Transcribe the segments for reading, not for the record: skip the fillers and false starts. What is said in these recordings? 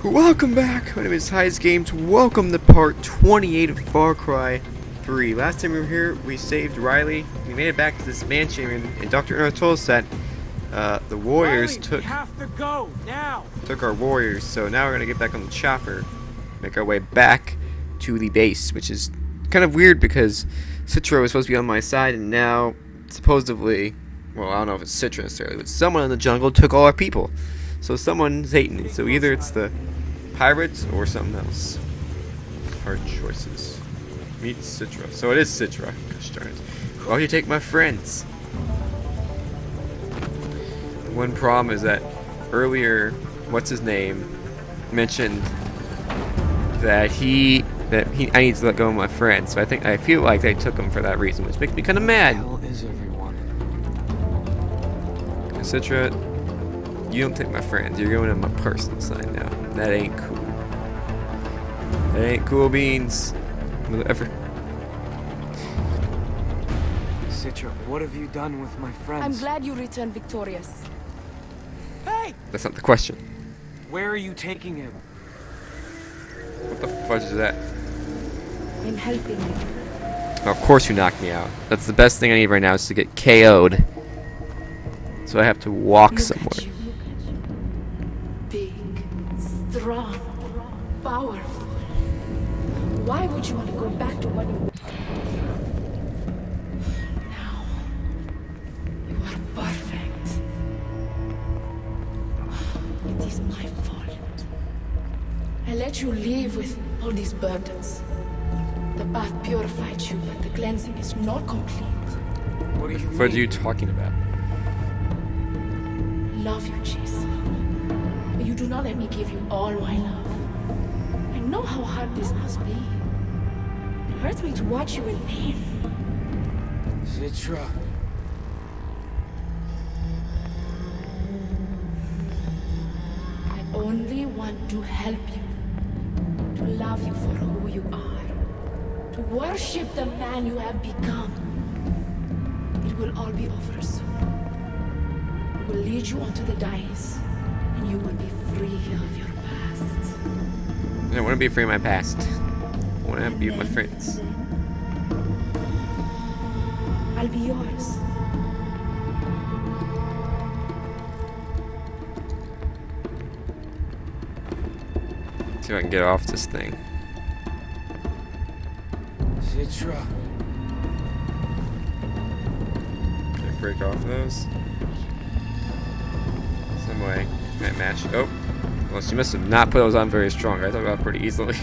Welcome back! My name is Heizgames. Welcome to part 28 of Far Cry 3. Last time we were here, we saved Riley. We made it back to this mansion, and Dr. Ernest told us that the warriors Riley, we have to go now. took our warriors. So now we're gonna get back on the chopper, make our way back to the base, which is kind of weird because Citra was supposed to be on my side, and now supposedly, well, I don't know if it's Citra necessarily, but someone in the jungle took all our people. So someone's hating me. So either it's the pirates or something else. Hard choices. Meet Citra. So it is Citra. Gosh darn it. Why would you take my friends? One problem is that earlier, what's his name, mentioned that I need to let go of my friends. So I feel like they took him for that reason, which makes me kind of mad. Where the hell is everyone? Citra, you don't take my friends. You're going on my personal side now. That ain't cool. That ain't cool beans. Whatever. Citra, what have you done with my friends? I'm glad you returned victorious. Hey! That's not the question. Where are you taking him? What the fudge is that? I'm helping you. Oh, of course you knocked me out. That's the best thing I need right now is to get KO'd. So I have to walk Look somewhere. at you. Big, strong, powerful. Why would you want to go back to what you were? Now, you are perfect. It is my fault. I let you live with all these burdens. The bath purified you, but the cleansing is not complete. What do you What are mean? you talking about? Love you, Jason. But you do not let me give you all my love. I know how hard this must be. It hurts me to watch you in pain. Citra. I only want to help you. To love you for who you are. To worship the man you have become. It will all be over soon. I will lead you onto the dais, and you will be free of your past. I want to be free of my past. I want to be with my friends. I'll be yours. See if I can get off this thing. Citra. Can I break off those? Some way. Can I match? Oh. Well, she must have not put those on very strong. I took it off pretty easily.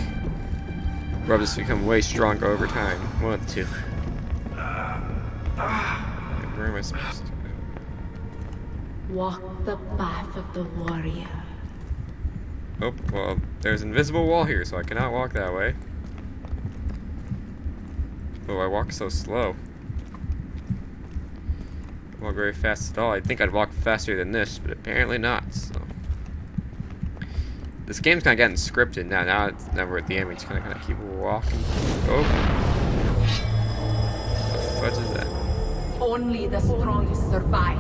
Or I'll just become way stronger over time. One of the two. Where am I supposed to go? Walk the path of the warrior. Oh, well, there's an invisible wall here, so I cannot walk that way. Oh, I walk so slow. I don't walk very fast at all. I think I'd walk faster than this, but apparently not, so. This game's kind of getting scripted now. Now we're at the end, we just kind of keep walking. Oh. What the fudge is that? Only the strongest survive.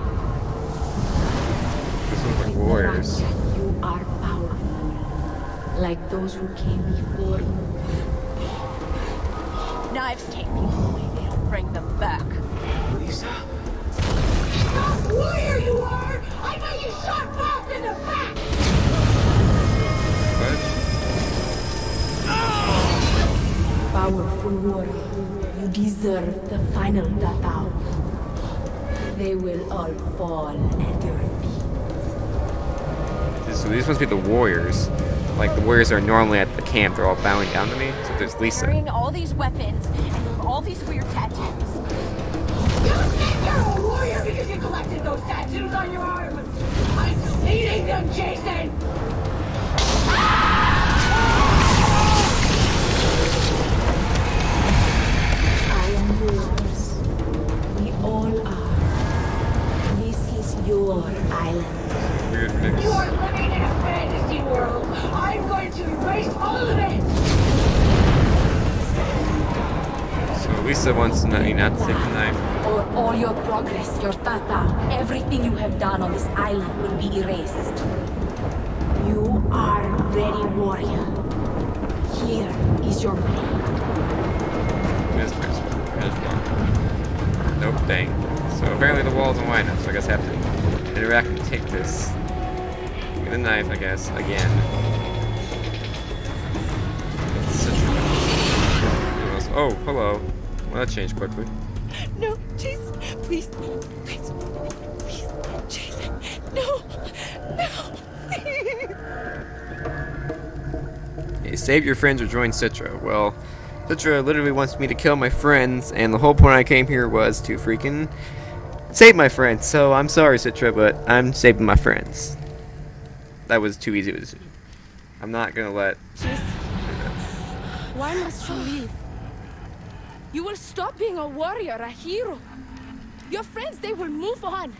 This looks like warriors. You are powerful, like those who came before you. Knives take people away, they don't bring them back. Lisa. What warrior you are! I know you shot both in the back! Powerful warrior, you deserve the final tatao. They will all fall at your feet. So these must be the warriors. Like the warriors are normally at the camp. They're all bowing down to me. So there's Lisa. Carrying all these weapons and you have all these weird tattoos. You think you're a warrior because you collected those tattoos on your arm? I'm eating them, Jason! I am yours. We all are. This is your island. Weird mix. You are living in a fantasy world. I'm going to erase all of it. So Lisa wants me not to take the knife. Or all your progress, your tata, everything you have done on this island will be erased. You are ready, warrior. Here is your money. There's one. Nope, dang. So apparently the wall's online now, so I guess I have to interact and take this. Get a knife, I guess, again. Oh, hello. Well, that changed quickly. No, Jason, please, please, please, Jason, no, no, please. Hey, save your friends or join Citra. Well, Citra literally wants me to kill my friends, and the whole point I came here was to freaking save my friends. So I'm sorry, Citra, but I'm saving my friends. That was too easy of a decision. I'm not gonna let. Jason, why must you leave? You will stop being a warrior, a hero. Your friends, they will move on.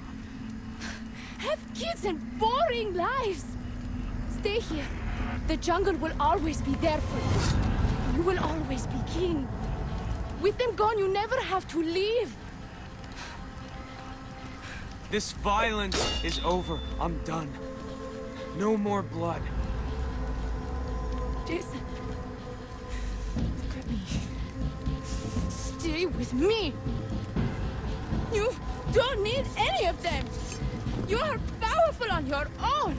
Have kids and boring lives. Stay here. The jungle will always be there for you. You will always be king. With them gone, you never have to leave. This violence is over. I'm done. No more blood. Jason, look at me. Stay with me. You don't need any of them. You are powerful on your own.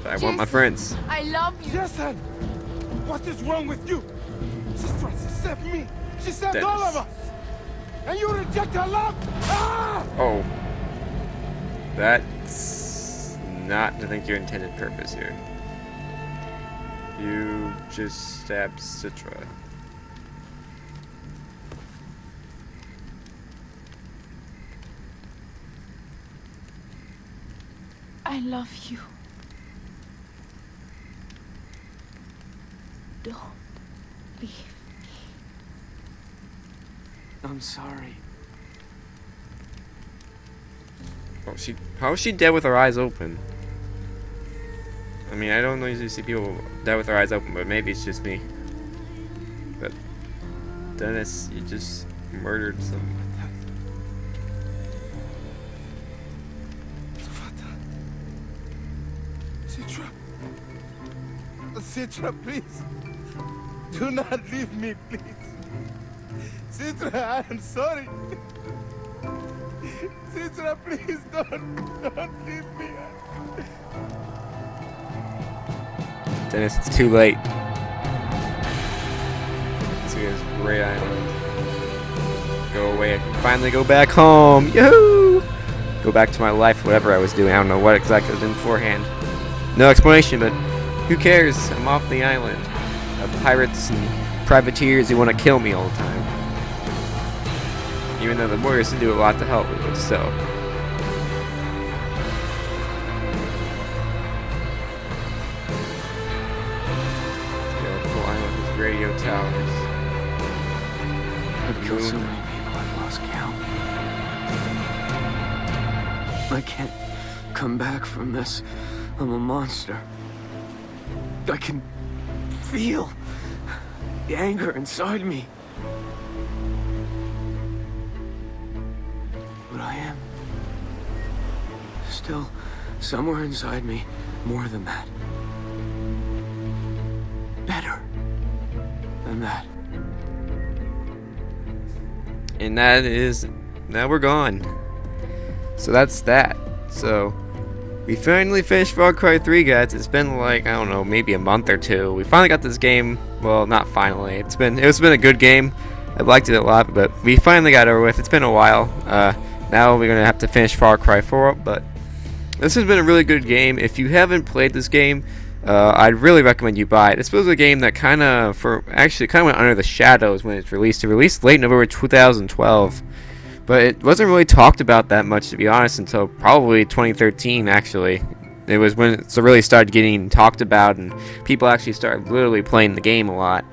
I want my friends. I love you. Jason, what is wrong with you? She tried to save me. She saved Dennis. all of us. And you reject her love? Ah! Oh. That's not, I think, your intended purpose here. You just stabbed Citra. I love you. Don't leave me. I'm sorry. Oh, how is she dead with her eyes open? I mean, I don't usually see people dead with their eyes open, but maybe it's just me. But Dennis, you just murdered some. Citra. Citra, please. Do not leave me, please. Citra, I am sorry. Citra, please don't leave me. Dennis, it's too late. This is great island. Go away. I can finally go back home. Yahoo! Go back to my life, whatever I was doing. I don't know what exactly I was doing beforehand. No explanation, but who cares? I'm off the island of pirates and privateers who want to kill me all the time. Even though the warriors did do a lot to help me, but still. Radio towers. I've killed so many people, I've lost count. I can't come back from this. I'm a monster. I can feel the anger inside me. But I am still somewhere inside me more than that. Better than that. And that is, now we're gone. So that's that. So we finally finished Far Cry 3, guys. It's been like, I don't know, maybe a month or two. We finally got this game. Well, not finally. It's been a good game. I liked it a lot, but we finally got it over with. It's been a while. Now we're gonna have to finish Far Cry 4, but this has been a really good game. If you haven't played this game, I'd really recommend you buy it. This was a game that kind of went under the shadows when it's released. It released late November 2012, but it wasn't really talked about that much, to be honest, until probably 2013. Actually, it was when it really started getting talked about, and people actually started literally playing the game a lot.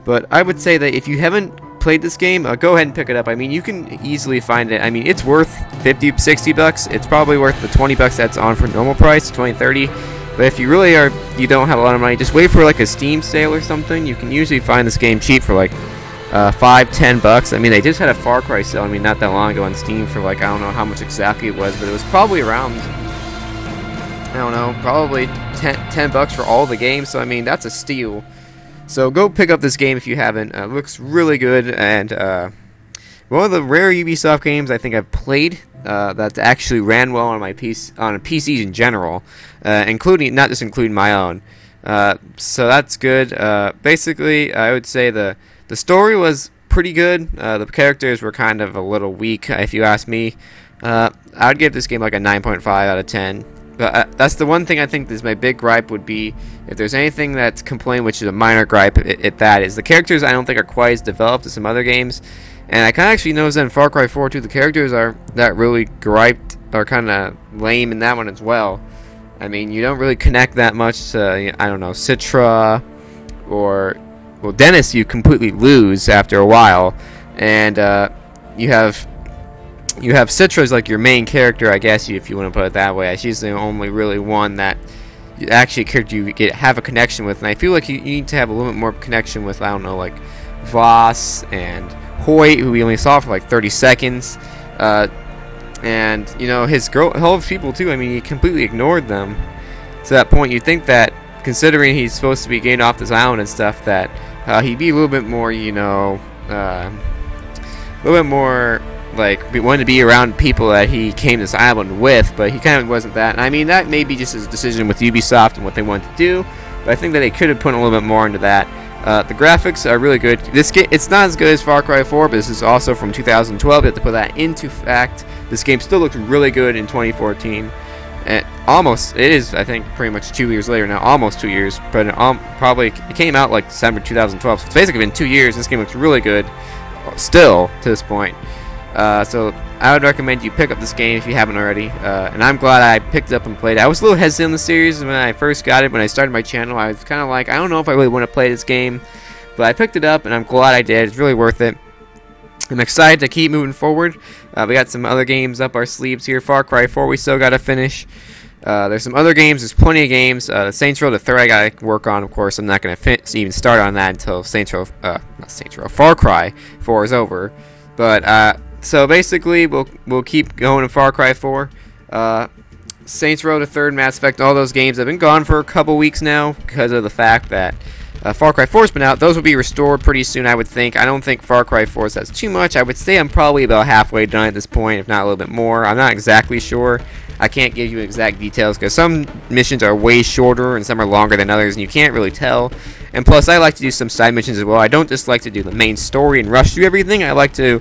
But I would say that if you haven't played this game, go ahead and pick it up. I mean, you can easily find it. I mean, it's worth 50, 60 bucks. It's probably worth the 20 bucks that's on for normal price, 20, 30. But if you really you don't have a lot of money, just wait for like a Steam sale or something. You can usually find this game cheap for like 5, 10 bucks. I mean, they just had a Far Cry sale, I mean, not that long ago on Steam for like, I don't know how much exactly it was, but it was probably around I don't know, probably 10 bucks for all the games. So I mean, that's a steal. So go pick up this game if you haven't. It looks really good, and one of the rare Ubisoft games I think I've played that actually ran well on my PCs in general, including not just including my own. So that's good. Basically, I would say the story was pretty good. The characters were kind of a little weak, if you ask me. I would give this game like a 9.5 out of 10. But that's the one thing I think is my big gripe would be, if there's anything that's complained, which is a minor gripe, that is the characters I don't think are quite as developed as some other games. And I kind of actually noticed that in Far Cry 4 too, the characters are that really griped, are kind of lame in that one as well. I mean, you don't really connect that much to, I don't know, Citra or, well, Dennis you completely lose after a while. And you have Citra as like your main character, I guess, if you want to put it that way. She's the only really one that actually character you have a connection with. And I feel like you need to have a little bit more connection with, I don't know, like Voss and Hoyt, who we only saw for like 30 seconds. And, you know, his people too, I mean, he completely ignored them. To that point, you'd think that, considering he's supposed to be getting off this island and stuff, that he'd be a little bit more, you know, a little bit more, like, wanted to be around people that he came to this island with, but he kind of wasn't that. And I mean, that may be just his decision with Ubisoft and what they wanted to do, but I think that they could have put a little bit more into that. The graphics are really good. This game, it's not as good as Far Cry 4, but this is also from 2012. You have to put that into fact. This game still looks really good in 2014. And it is, I think, pretty much 2 years later now. Almost 2 years, but it came out like December 2012. So it's basically been 2 years. This game looks really good still to this point. So I would recommend you pick up this game if you haven't already. And I'm glad I picked it up and played it. I was a little hesitant in the series when I first got it. When I started my channel, I was kind of like, I don't know if I really want to play this game. But I picked it up, and I'm glad I did. It's really worth it. I'm excited to keep moving forward. We got some other games up our sleeves here. Far Cry 4 we still got to finish. There's some other games. There's plenty of games. Saints Row the Third I got to work on. Of course, I'm not going to even start on that until Far Cry 4 is over. But so basically, we'll keep going in Far Cry 4. Saints Row the Third, Mass Effect, all those games have been gone for a couple weeks now because of the fact that Far Cry 4's been out. Those will be restored pretty soon, I would think. I don't think Far Cry 4 has too much. I would say I'm probably about halfway done at this point, if not a little bit more. I'm not exactly sure. I can't give you exact details because some missions are way shorter and some are longer than others, and you can't really tell. And plus, I like to do some side missions as well. I don't just like to do the main story and rush through everything. I like to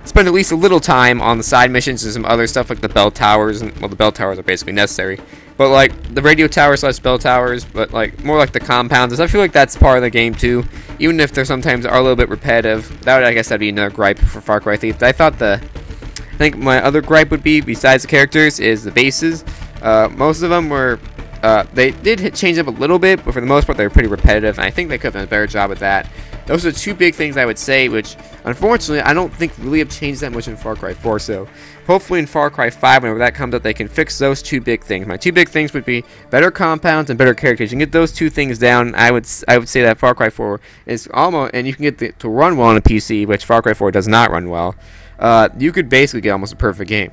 spend at least a little time on the side missions and some other stuff like the bell towers. And, well, the bell towers are basically necessary. But like the radio towers / bell towers, but like more like the compounds. I feel like that's part of the game too. Even if they're sometimes are a little bit repetitive. I guess that'd be another gripe for Far Cry Thief. I think my other gripe would be, besides the characters, is the bases. Most of them were, they did change up a little bit, but for the most part they were pretty repetitive, and I think they could have done a better job with that. Those are two big things I would say, which unfortunately I don't think really have changed that much in Far Cry 4. So hopefully in Far Cry 5, whenever that comes up, they can fix those two big things. My two big things would be better compounds and better characters. You can get those two things down. I would say that Far Cry 4 is almost, and you can get to run well on a PC, which Far Cry 4 does not run well. You could basically get almost a perfect game.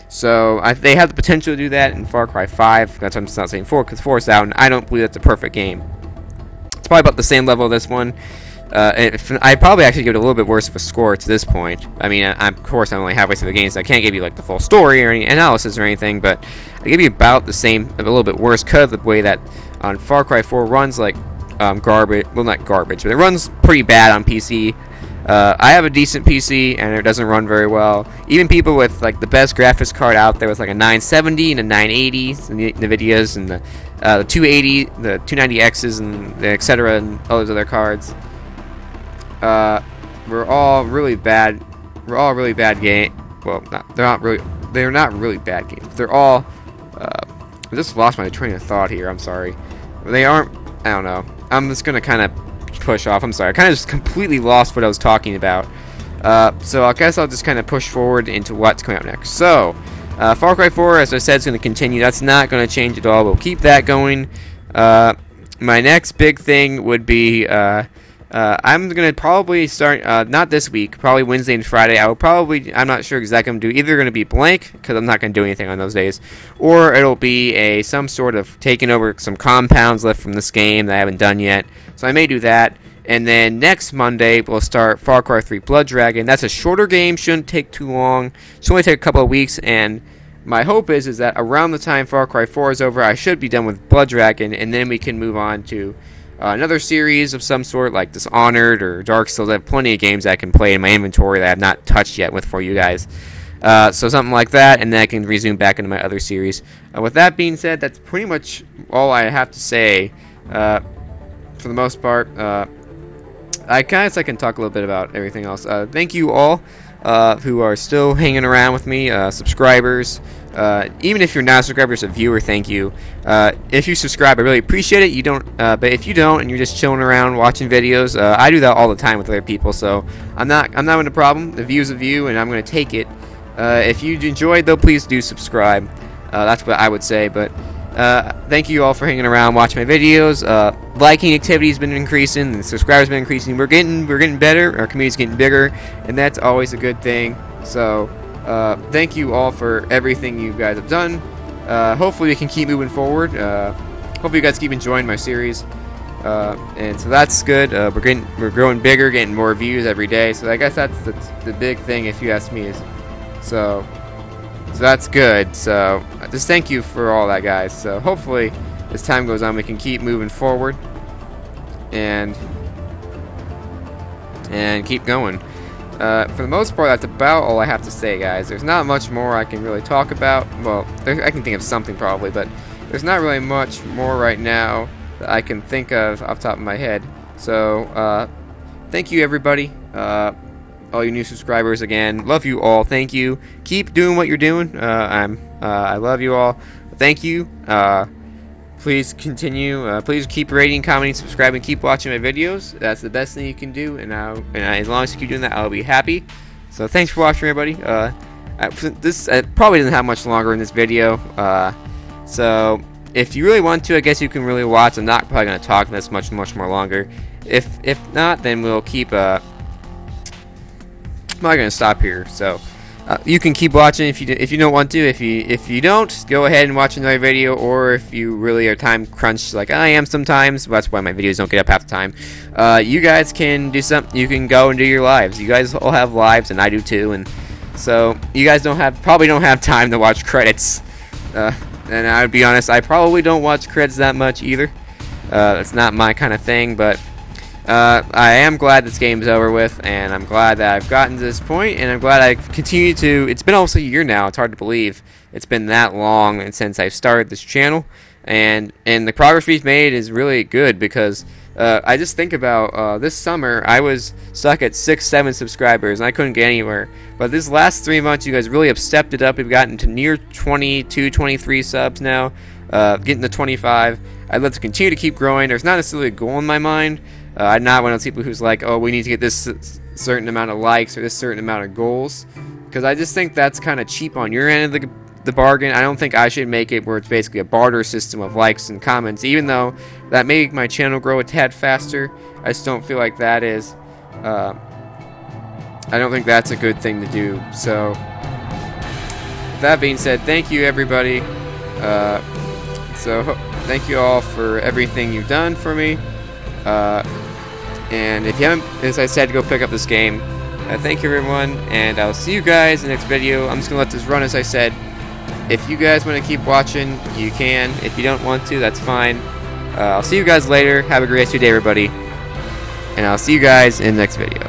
So they have the potential to do that in Far Cry 5. That's why I'm not saying 4, because 4 is out, and I don't believe that's a perfect game. It's probably about the same level as this one. I'd probably actually give it a little bit worse of a score to this point. I mean, of course, I'm only halfway through the game, so I can't give you like the full story or any analysis or anything, but I give you about the same, a little bit worse, because of the way that on Far Cry 4 runs like garbage. Well, not garbage, but it runs pretty bad on PC. I have a decent PC, and it doesn't run very well. Even people with like the best graphics card out there, with like a 970 and a 980, and the NVIDIAs and the 280, the 290Xs, and the etc. and all those other cards. We're all really bad. We're all really bad game. Well, they're not really bad games. They're all. I just lost my train of thought here. I'm sorry. They aren't. I don't know. I'm just gonna kind of push off. I'm sorry. I kind of just completely lost what I was talking about. So I guess I'll just kind of push forward into what's coming up next. So, Far Cry 4, as I said, is going to continue. That's not going to change at all. We'll keep that going. My next big thing would be I'm gonna probably start not this week, probably Wednesday and Friday. I'm not sure exactly what I'm gonna do. Either gonna be blank because I'm not gonna do anything on those days, or it'll be some sort of taking over some compounds left from this game that I haven't done yet. So I may do that. And then next Monday we'll start Far Cry 3 Blood Dragon. That's a shorter game, shouldn't take too long. Should only take a couple of weeks, and my hope is that around the time Far Cry 4 is over, I should be done with Blood Dragon, and then we can move on to another series of some sort, like Dishonored or Dark Souls. I have plenty of games I can play in my inventory that I have not touched yet for you guys. So something like that, and then I can resume back into my other series. With that being said, that's pretty much all I have to say for the most part. I guess I can talk a little bit about everything else. Thank you all who are still hanging around with me, subscribers. Even if you're not a subscriber, just a viewer, thank you. If you subscribe, I really appreciate it. You don't, but if you don't, and you're just chilling around watching videos, I do that all the time with other people. So I'm not having a problem. The view's a view, and I'm gonna take it. If you enjoyed, though, please do subscribe. That's what I would say. But thank you all for hanging around, watching my videos. Liking activity has been increasing, and subscribers been increasing. We're getting better. Our community's getting bigger, and that's always a good thing. So. Thank you all for everything you guys have done. Hopefully we can keep moving forward. Hopefully you guys keep enjoying my series. And so that's good. We're growing bigger, getting more views every day. So I guess that's the big thing, if you ask me. So that's good. So just thank you for all that, guys. So hopefully as time goes on, we can keep moving forward and keep going. For the most part, that's about all I have to say, guys. There's not much more I can really talk about. Well, I can think of something probably, but there's not really much more right now that I can think of off the top of my head. So, thank you, everybody. All you new subscribers, again, love you all. Thank you. Keep doing what you're doing. I love you all. Thank you. Please continue. Please keep rating, commenting, subscribing, keep watching my videos. That's the best thing you can do, and as long as you keep doing that, I'll be happy. So thanks for watching, everybody. This probably doesn't have much longer in this video. So if you really want to, I guess you can really watch. I'm not probably going to talk this much more longer. If not, then we'll keep. I'm not going to stop here. So. You can keep watching if you don't want to. If you don't, go ahead and watch another video. Or if you really are time crunched, like I am sometimes, that's why my videos don't get up half the time. You guys can do something. You can go and do your lives. You guys all have lives, and I do too. And so you guys probably don't have time to watch credits. And I would be honest, I probably don't watch credits that much either. It's not my kind of thing, but. I am glad this game is over with, and I'm glad that I've gotten to this point, and I'm glad I've continued to. It's been almost a year now. It's hard to believe it's been that long and since I've started this channel, and the progress we've made is really good because I just think about this summer I was stuck at 6-7 subscribers and I couldn't get anywhere. But this last 3 months, you guys really have stepped it up. We've gotten to near 22, 23 subs now, getting to 25. I'd love to continue to keep growing. There's not necessarily a goal in my mind. I'm not one of those people who's like, oh, we need to get this certain amount of likes or this certain amount of goals, because I just think that's kind of cheap on your end of the bargain. I don't think I should make it where it's basically a barter system of likes and comments, even though that may make my channel grow a tad faster. I just don't feel like that is. I don't think that's a good thing to do. So, with that being said, thank you, everybody. Thank you all for everything you've done for me. And if you haven't, as I said, go pick up this game. Thank you, everyone, and I'll see you guys in the next video. I'm just going to let this run, as I said. If you guys want to keep watching, you can. If you don't want to, that's fine. I'll see you guys later. Have a great rest of your day, everybody. And I'll see you guys in the next video.